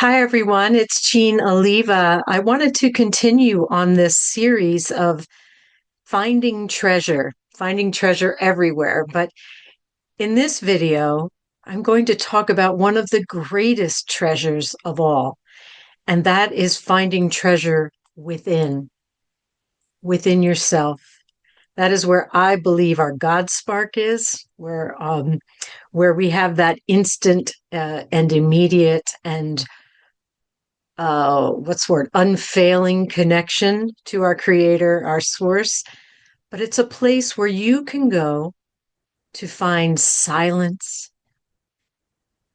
Hi, everyone. It's Jean Oliva. I wanted to continue on this series of finding treasure everywhere. But in this video, I'm going to talk about one of the greatest treasures of all, and that is finding treasure within yourself. That is where I believe our God spark is, where we have that instant and immediate and what's the word, unfailing connection to our creator, our source. But it's a place where you can go to find silence,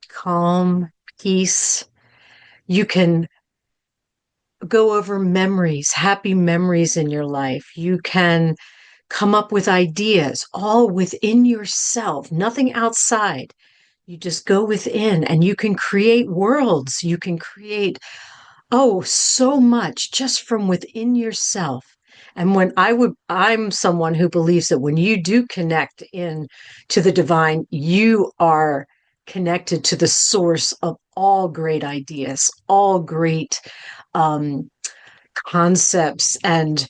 calm, peace. You can go over memories, happy memories in your life. You can come up with ideas all within yourself, nothing outside. You just go within and you can create worlds. You can create so much just from within yourself. And I'm someone who believes that when you do connect in to the divine, you are connected to the source of all great ideas, all great um, concepts, and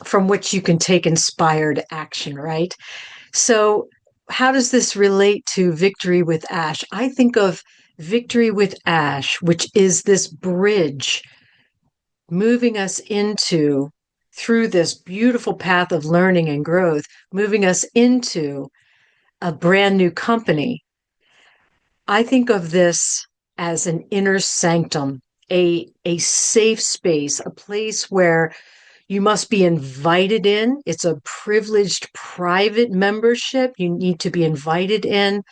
from which you can take inspired action, right? So, how does this relate to Victory with Ash? I think of Victory with Ash, which is this bridge moving us into, through this beautiful path of learning and growth, moving us into a brand new company. I think of this as an inner sanctum, a safe space, a place where you must be invited in. It's a privileged private membership. You need to be invited in.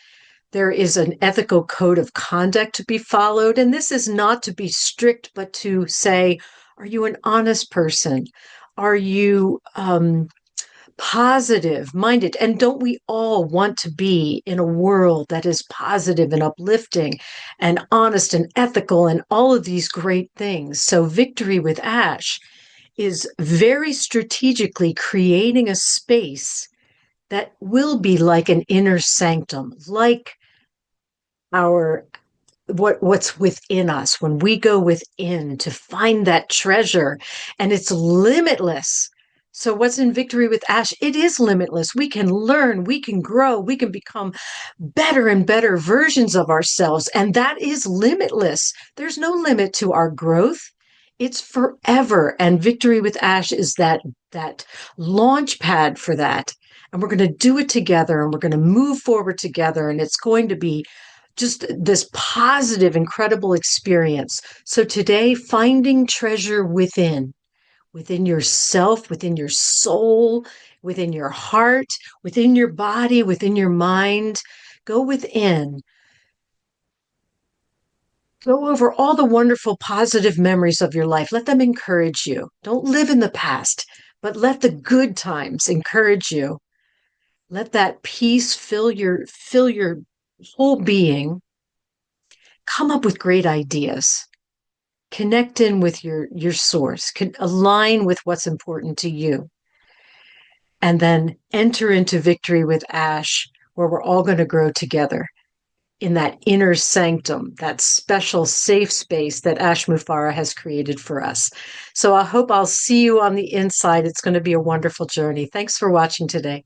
There is an ethical code of conduct to be followed. And this is not to be strict, but to say, are you an honest person? Are you positive minded? And don't we all want to be in a world that is positive and uplifting and honest and ethical and all of these great things? So, Victory with Ash is very strategically creating a space that will be like an inner sanctum, like our what's within us when we go within to find that treasure, and it's limitless. So what's in Victory with Ash? It is limitless. We can learn, we can grow, we can become better and better versions of ourselves, and that is limitless. There's no limit to our growth. It's forever, and Victory with Ash is that launch pad for that. And we're going to do it together, and we're going to move forward together, and it's going to be just this positive, incredible experience. So today, finding treasure within yourself, within your soul, within your heart, within your body, within your mind. Go within. Go over all the wonderful, positive memories of your life. Let them encourage you. Don't live in the past, but let the good times encourage you. Let that peace fill your whole being. Come up with great ideas. Connect in with your source, align with what's important to you, and then enter into Victory with Ash, where we're all going to grow together in that inner sanctum, that special safe space that Ash Mufareh has created for us. So I hope I'll see you on the inside. It's going to be a wonderful journey. Thanks for watching today.